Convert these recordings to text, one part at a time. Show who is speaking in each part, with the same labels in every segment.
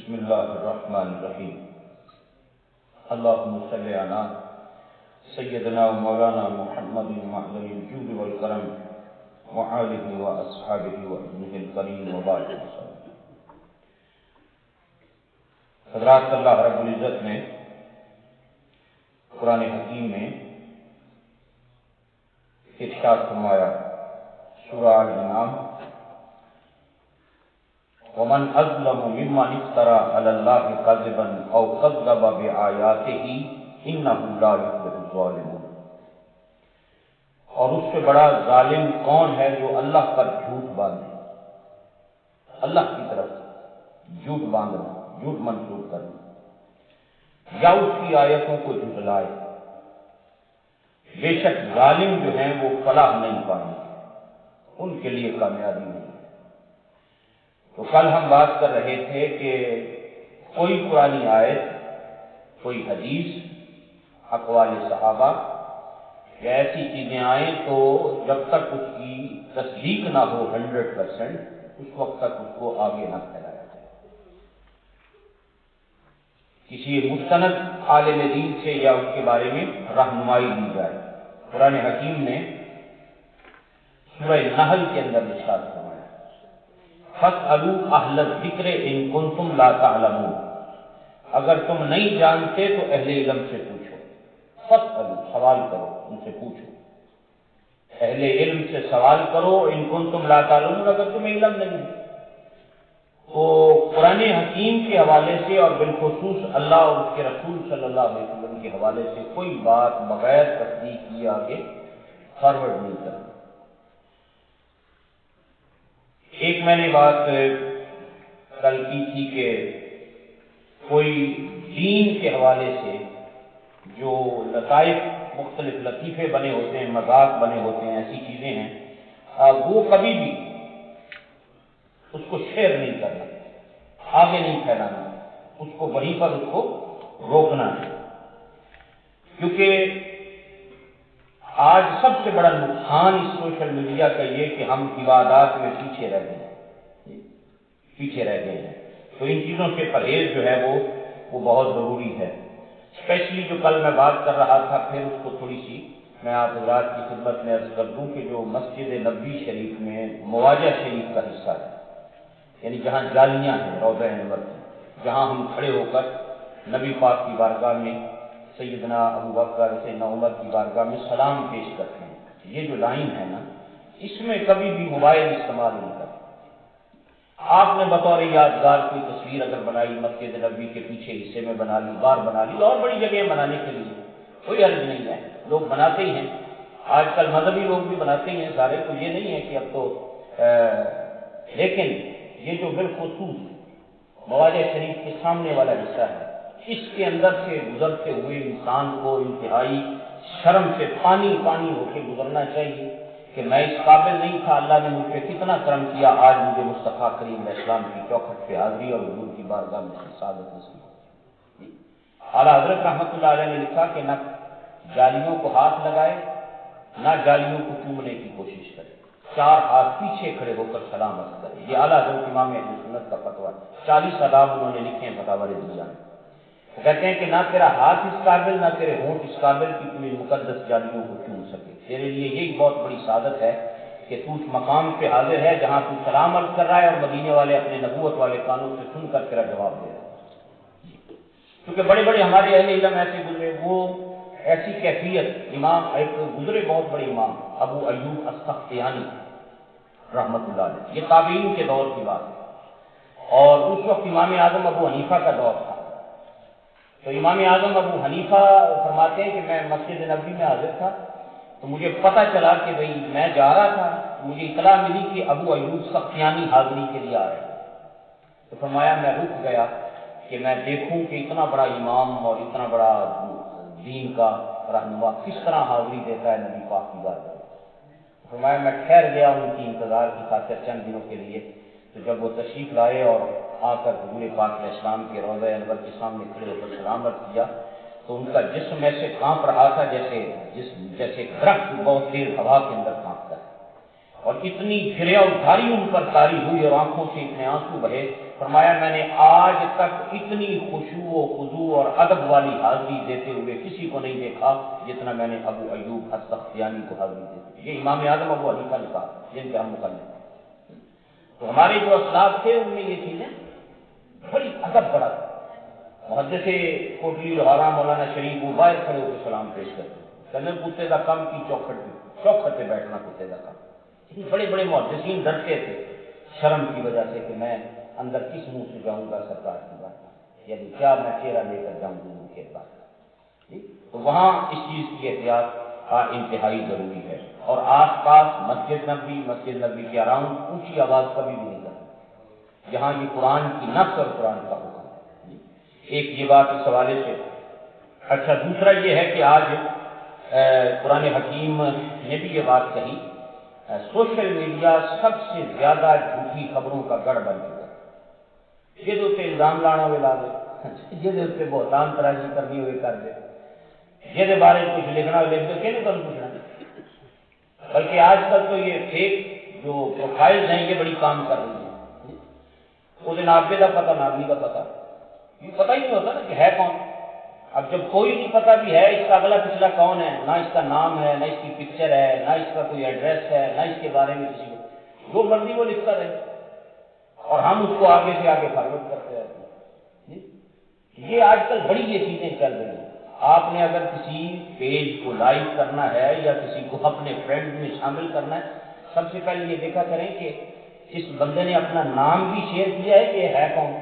Speaker 1: بسم اللہ الرحمن الرحیم اللہم صلی علی سیدنا و مولانا محمد معدن الجود والکرم وآلہ و اصحابہ و ابنہ الکریم و بعد وسلم۔ حضرات، اللہ رب العزت نے قرآن حکیم میں ارشاد فرمایا سورہ الانعام، ومن اظلم ممن افترى على الله كذبا او كذب بآياته انه لا يفلح الظالمون۔ اور اس سے بڑا ظالم کون ہے جو اللہ پر جھوٹ باندھے، اللہ کی طرف جھوٹ باندھنا، جھوٹ منسوب کرنا یا اس کی آیتوں کو جھٹلائے۔ بے شک ظالم جو ہیں وہ فلاح نہیں پائیں گے، ان کے لیے کامیابی نہیں۔ تو کل ہم بات کر رہے تھے کہ کوئی قرآنی آیت، کوئی حدیث، اقوال صحابہ یا ایسی چیزیں آئیں تو جب تک اس کی تصدیق نہ ہو 100%، اس وقت تک اس کو آگے نہ پھیلایا جائے۔ کسی مستند عالم دین سے یا اس کے بارے میں رہنمائی دی جائے۔ قرآن حکیم نے سورہ نحل کے اندر ارشاد فرمایا، فَاسْأَلُوا أَهْلَ الذِّكْرِ إِن كُنتُمْ لَا تَعْلَمُونَ۔ اگر تم نہیں جانتے تو اہل علم سے پوچھو۔ فَاسْأَلُوا، سوال کرو، ان سے پوچھو، اہل علم سے سوال کرو، ان كُنتُمْ لَا تَعْلَمُونَ، اگر تمہیں علم نہیں ہے۔ تو قرآن حکیم کے حوالے سے اور بالخصوص اللہ اور اس کے رسول صلی اللہ علیہ وسلم کے حوالے سے کوئی بات بغیر تصدیق کیے آگے فارورڈ نہیں کرنا۔ ایک میں نے بات کل کی تھی کہ کوئی دین کے حوالے سے جو لطائف، مختلف لطیفے بنے ہوتے ہیں، مذاق بنے ہوتے ہیں، ایسی چیزیں ہیں، وہ کبھی بھی اس کو شیئر نہیں کرنا، آگے نہیں پھیلانا، اس کو وہیں پر اس کو روکنا ہے۔ کیونکہ آج سب سے بڑا نقصان اس سوشل میڈیا کا یہ کہ ہم عبادات میں پیچھے رہ گئے ہیں۔ تو ان چیزوں سے پرہیز جو ہے وہ بہت ضروری ہے۔ اسپیشلی جو کل میں بات کر رہا تھا، پھر اس کو تھوڑی سی میں آپ حضرات کی خدمت میں عرض کر دوں کہ جو مسجد نبوی شریف میں مواجہ شریف کا حصہ ہے، یعنی جہاں جالیاں ہیں روضہ انور کی، جہاں ہم کھڑے ہو کر نبی پاک کی بارگاہ میں، سیدنا ابو بکر، سیدنا عمر کی بارگاہ میں سلام پیش کرتے ہیں، یہ جو لائن ہے نا، اس میں کبھی بھی موبائل استعمال نہیں کرتے۔ آپ نے بطور یادگار کوئی تصویر اگر بنائی، مسجد نبوی کے پیچھے حصے میں بنا لی، باہر بنا لی، اور بڑی جگہ بنانے کے لیے کوئی حرج نہیں ہے، لوگ بناتے ہی ہیں، آج کل مذہبی لوگ بھی بناتے ہی ہیں سارے، تو یہ نہیں ہے کہ اب تو لیکن یہ جو بالخصوص مواجہ شریف کے سامنے والا حصہ ہے، اس کے اندر سے گزرتے ہوئے انسان کو انتہائی شرم سے پانی پانی ہو کے گزرنا چاہیے کہ میں اس قابل نہیں تھا، اللہ نے مجھ پہ کتنا کرم کیا، آج مجھے مصطفیٰ کریم علیہ السلام کی چوکھٹ پہ حاضری اور حضور کی بارگاہ میں سعادت نصیب ہوئی۔ اعلیٰ حضرت رحمۃ اللہ علیہ نے لکھا کہ نہ جالیوں کو ہاتھ لگائے، نہ جالیوں کو چومنے کی کوشش کرے، 4 ہاتھ پیچھے کھڑے ہو کر سلام عرض کرے۔ یہ اعلیٰ حضرت امام اہل سنت کا فتویٰ ہے، 40 آداب انہوں نے لکھے ہیں فتاوی رضویہ میں۔ وہ کہتے ہیں کہ نہ تیرا ہاتھ اس قابل، نہ تیرے ہونٹ اس قابل کہ تم ان مقدس جالیوں کو چوم سکے۔ تیرے لیے یہی بہت بڑی سعادت ہے کہ تو اس مقام پہ حاضر ہے جہاں تو سلام عرض کر رہا ہے اور مدینے والے اپنے نبوت والے کانوں سے سن کر تیرا جواب دے رہے ہیں۔ کیونکہ بڑے بڑے ہمارے اہل علم ایسے گزرے، وہ ایسی کیفیت، امام ایک گزرے بہت بڑے امام ابو ایوب السختیانی رحمۃ اللہ علیہ، یہ تابعین کے دور کی بات ہے، اور اس وقت امام اعظم ابو حنیفہ کا دور تھا۔ تو امام اعظم ابو حنیفہ فرماتے ہیں کہ میں مسجد نبوی میں حاضر تھا، تو مجھے پتہ چلا کہ بھئی میں جا رہا تھا، مجھے اطلاع ملی کہ ابو ایوب سختیانی حاضری کے لیے آ رہے ہیں۔ تو فرمایا میں رک گیا کہ میں دیکھوں کہ اتنا بڑا امام اور اتنا بڑا دین کا رہنما کس طرح حاضری دیتا ہے نبی پاک کی بارگاہ میں۔ فرمایا میں ٹھہر گیا ان کی انتظار کی خاطر چند دنوں کے لیے۔ تو جب وہ تشریف لائے اور آ کر حضور پاک علیہ السلام کے روضہ انور کے سامنے کھڑے ہو کر سلام عرض کیا تو ان کا جسم ایسے کانپ رہا تھا جیسے درخت بہت تیز ہوا کے اندر کانپتا ہے، اور اتنی گریہ ادھاری ان پر طاری ہوئی اور آنکھوں سے اتنے آنسو بہے فرمایا میں نے آج تک اتنی خشوع و خضوع اور ادب والی حاضری دیتے ہوئے کسی کو نہیں دیکھا جتنا میں نے ابو ایوب السختیانی کو حاضری دیتے. یہ امام اعظم ابو حنیفہ نے کہا جن کے ہم مقلد ہیں. تو ہمارے جو اسلاف تھے ان میں یہ چیزیں بڑی ادب بڑا تھا. محدث کوٹلی لوہارا مولانا شریف وہ باہر کھڑے ہو کے سلام پیش کرتے کہنے کتے کا کم کی چوکھٹ پہ بیٹھنا کتے کا کم. بڑے بڑے محدثین ڈرتے تھے شرم کی وجہ سے کہ میں اندر کس منہ سے جاؤں گا سرکار کی بات، یعنی کیا میں چہرہ لے کر جاؤں گا کے بات. تو وہاں اس چیز کی احتیاط انتہائی ضروری ہے. اور آس پاس مسجد نبوی کے اراؤنڈ اونچی آواز کبھی بھی نہیں کرتی جہاں یہ قرآن کی نص اور قرآن کا حکم ہے. ایک یہ بات اس حوالے سے. اچھا دوسرا یہ ہے کہ آج قرآن حکیم نے بھی یہ بات کہی سوشل میڈیا سب سے زیادہ جھوٹی خبروں کا گڑھ بن چکا ہے. یہ تو الزام لانا ہوئے لا دے، یہ بہتان تراشی کرنی ہوئے کر دے، یہ بارے کچھ لکھنا ہوئے لکھ دو کہ نہیں تم پوچھنا. بلکہ آج کل تو یہ فیک جو پروفائلز ہیں یہ بڑی کام کر رہی ہیں. وہ نابے کا پتہ نابنی کا پتہ یہ پتہ ہی نہیں ہوتا نا کہ ہے کون. اب جب کوئی نہیں پتہ بھی ہے اس کا اگلا پچھلا کون ہے، نہ اس کا نام ہے، نہ اس کی پکچر ہے، نہ اس کا کوئی ایڈریس ہے، نہ اس کے بارے میں کسی کو جو مرضی وہ لکھتا رہے اور ہم اس کو آگے سے آگے فارورڈ کرتے رہتے ہیں. یہ آج کل بڑی یہ چیزیں چل رہی ہیں. آپ نے اگر کسی پیج کو لائک کرنا ہے یا کسی کو اپنے فرینڈ میں شامل کرنا ہے سب سے پہلے یہ دیکھا کریں کہ اس بندے نے اپنا نام بھی شیئر کیا ہے کہ یہ ہے کون.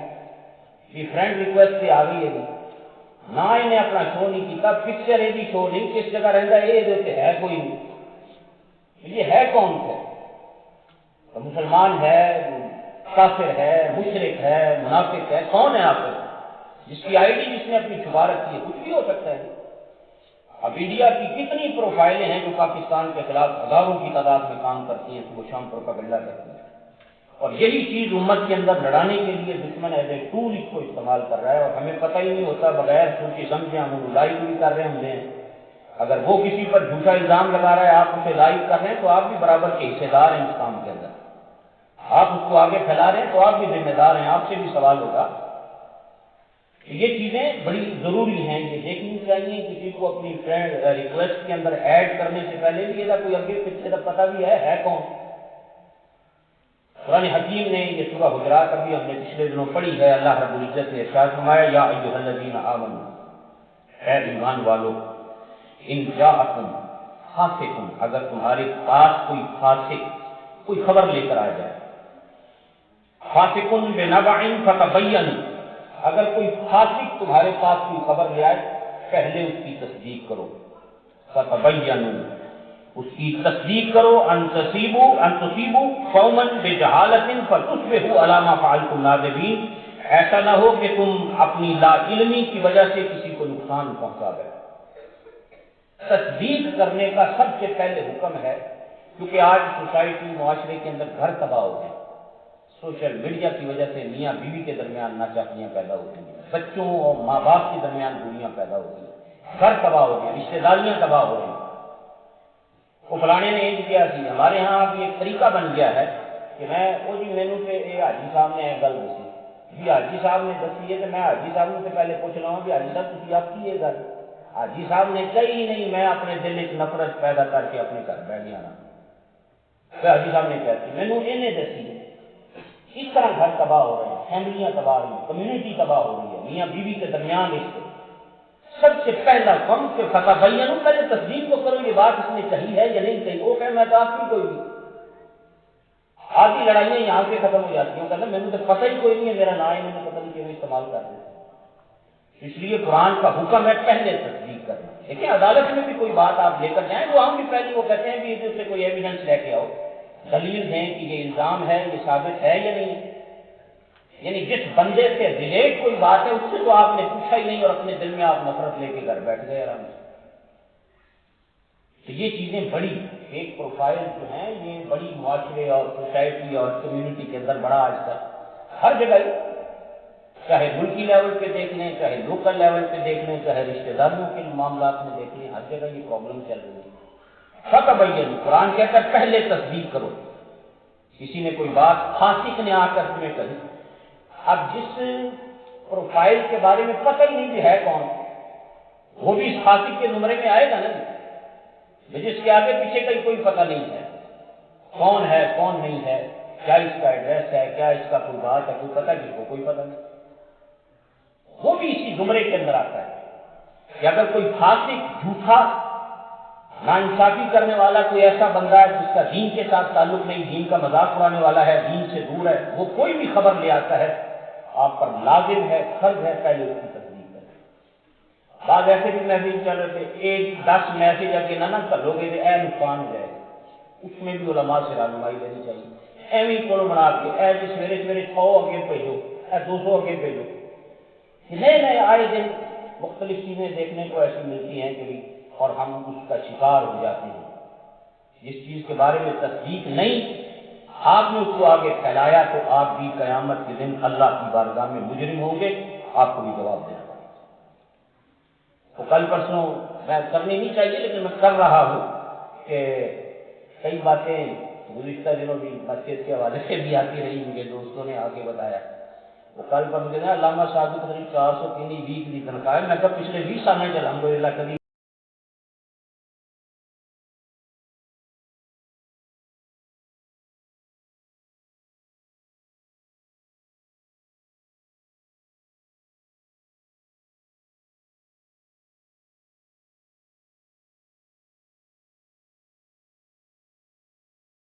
Speaker 1: یہ فرینڈ ریکویسٹ پہ آ گئی ہے نہ انہیں اپنا شو نہیں کیا، پکچر یہ بھی شو نہیں کس جگہ رہتا ہے یہ دیتے ہے کوئی نہیں. یہ ہے کون ہے؟ تو مسلمان ہے، کافر ہے، مشرک ہے، منافق ہے، کون ہے آپ کو؟ جس کی آئی ڈی جس نے اپنی چھپا رکھی ہے کچھ بھی ہو سکتا ہے. اب انڈیا کی کتنی پروفائلیں ہیں جو پاکستان کے خلاف ہزاروں کی تعداد میں کام کرتی ہیں، صبح شام پروپیگنڈا کرتی ہیں. اور یہی چیز امت کے اندر لڑانے کے لیے دشمن ایز اے ٹول اس کو استعمال کر رہا ہے اور ہمیں پتہ ہی نہیں ہوتا. بغیر سوچے سمجھے ہم انہیں لائک بھی کر رہے ہوں. اگر وہ کسی پر جھوٹا الزام لگا رہا ہے آپ اسے لائک کر رہے ہیں تو آپ بھی برابر کے حصے دار ہیں اس کام کے اندر. آپ اس کو آگے پھیلا رہے ہیں تو آپ بھی ذمہ دار ہیں، آپ سے بھی سوال ہوگا. یہ چیزیں بڑی ضروری ہیں، یہ دیکھنی چاہیے. کسی کو اپنی فرینڈ ریکویسٹ کے اندر ایڈ کرنے سے پہلے بھی یہ کوئی اگے پیچھے کا پتہ بھی ہے کون. قرآن حکیم نے یہ سورہ حجرات ابھی ہم نے پچھلے دنوں پڑھی ہے. اللہ رب العزت نے ارشاد فرمایا یا ایھا الذین آمنوا، اے ایمان والو، ان جاءکم فاسق، اگر تمہارے پاس کوئی فاسق کوئی خبر لے کر آ جائے، فاسق بنبع فتبینوا، اگر کوئی فاسق تمہارے پاس کوئی خبر لے آئے پہلے اس کی تصدیق کرو. فتبینوا، اس کی تصدیق کرو. ان تصیبوا قوما بجہالۃ فتصبحوا علی ما فعلتم نادمین، ایسا نہ ہو کہ تم اپنی لا علمی کی وجہ سے کسی کو نقصان پہنچا دے. تصدیق کرنے کا سب سے پہلے حکم ہے کیونکہ آج سوسائٹی معاشرے کے اندر گھر تباہ ہو گئے. سوشل میڈیا کی وجہ سے میاں بیوی کے درمیان ناچاکیاں پیدا ہوتی ہیں، بچوں اور ماں باپ کے درمیان دوریاں پیدا ہوتی ہیں، گھر تباہ ہو گئے، رشتے داریاں تباہ ہو رہی ہیں. وہ فلانے نے یہ کیا سی. ہمارے ہاں اب ایک طریقہ بن گیا ہے کہ میں وہ جی مینو سے حاجی صاحب نے گل دسی بھی حاجی صاحب نے دسی ہے تو میں حاجی صاحب سے پہلے پوچھ رہا ہوں بھی حاجی صاحب تھی آپ کی یہ گل. حاجی صاحب نے کہی ہی نہیں، میں اپنے دل ایک نفرت پیدا کر کے اپنے گھر بیٹھ گیا. حاجی صاحب نے کہتی مینو انہیں دسی ہے. اس طرح گھر تباہ ہو رہے ہیں، فیملیاں تباہ ہو رہی ہیں، کمیونٹی تباہ ہو رہی ہے، میاں بیوی کے درمیان رشتے. سب سے پہلا کم سے فتبینوا، پہلے تصدیق تو کرو یہ بات اس نے کہی ہے یا نہیں کہی. وہ کہ میں تو آپ کی کوئی نہیں. آدھی لڑائیاں یہاں سے ختم ہو جاتی ہیں. کہنا میرے تو پتہ ہی کوئی نہیں ہے، میرا نام انہوں نے پتہ نہیں کیوں استعمال کر دیتے. اس لیے قرآن کا حکم ہے پہلے تصدیق کرنا. دیکھیں عدالت میں بھی کوئی بات آپ لے کر جائیں تو ہم بھی پہلے وہ کہتے ہیں کہ اس سے کوئی ایویڈنس لے کے آؤ، دلیل دیں کہ یہ الزام ہے، یہ ثابت ہے یا نہیں. یعنی جس بندے سے ریلیٹ کوئی بات ہے اس سے تو آپ نے پوچھا ہی نہیں اور اپنے دل میں آپ نفرت لے کے گھر بیٹھ گئے آرام سے. تو یہ چیزیں بڑی ایک پروفائل جو ہیں یہ بڑی معاشرے اور سوسائٹی اور کمیونٹی کے اندر بڑا آج تک ہر جگہ ہی، چاہے ملکی لیول پہ دیکھ لیں، چاہے لوکل لیول پہ دیکھ لیں، چاہے رشتہ داریوں کے معاملات میں دیکھ لیں، ہر جگہ یہ پرابلم چل رہی ہے. فتبینوا، قرآن کہتا ہے پہلے تصدیق کرو. کسی نے کوئی بات فاسق نے آ کر تمہیں کہی، اب جس پروفائل کے بارے میں پتہ ہی نہیں کہ ہے کون، وہ بھی اس فاسق کے نمرے میں آئے گا نا جی، جس کے آگے پیچھے کا کوئی پتہ نہیں ہے کون ہے کون نہیں ہے، کیا اس کا ایڈریس ہے، کیا اس کا کوئی بات ہے، کوئی پتہ کس کو کوئی پتہ نہیں، وہ بھی اسی زمرے کے اندر آتا ہے کہ اگر کوئی فاسق جھوٹا ناانصافی کرنے والا کوئی ایسا بندہ ہے جس کا دین کے ساتھ تعلق نہیں، دین کا مذاق اڑانے والا ہے، دین سے دور ہے، وہ کوئی بھی خبر لے آتا ہے، آپ پر لازم ہے، فرض ہے پہلے اس کی تصدیق کریں۔ بعض ایسے بھی میسیج چل رہے تھے، 10 میسیج اگے نہ کرو گے تو اے نقصان ہو جائے گا، اس میں بھی علماء سے رہنمائی لینی چاہیے۔ ایویں کول بنا کے اے جی سویرے سویرے 100 اگے بھیجو، اے 200 اگے بھیجو، نئے نئے آئے دن مختلف چیزیں دیکھنے کو ایسی ملتی ہیں کہ اور ہم اس کا شکار ہو جاتے ہیں۔ جس چیز کے بارے میں تصدیق نہیں، آپ نے اس کو آگے پھیلایا تو آپ بھی قیامت کے دن اللہ کی بارگاہ میں مجرم ہوں گے، آپ کو بھی جواب دینا پڑے گا۔ تو کل پرسوں میں کرنی نہیں چاہیے لیکن میں کر رہا ہوں کہ کئی باتیں گزشتہ دنوں بھی مسجد کے حوالے سے بھی آتی رہی، مجھے دوستوں نے آگے بتایا۔ وہ کل پر مجھے نا علامہ صاحب کی تقریب 403 ویک کی تنخواہ ہے، میں کہا پچھلے 20 سال میں الحمدللہ کبھی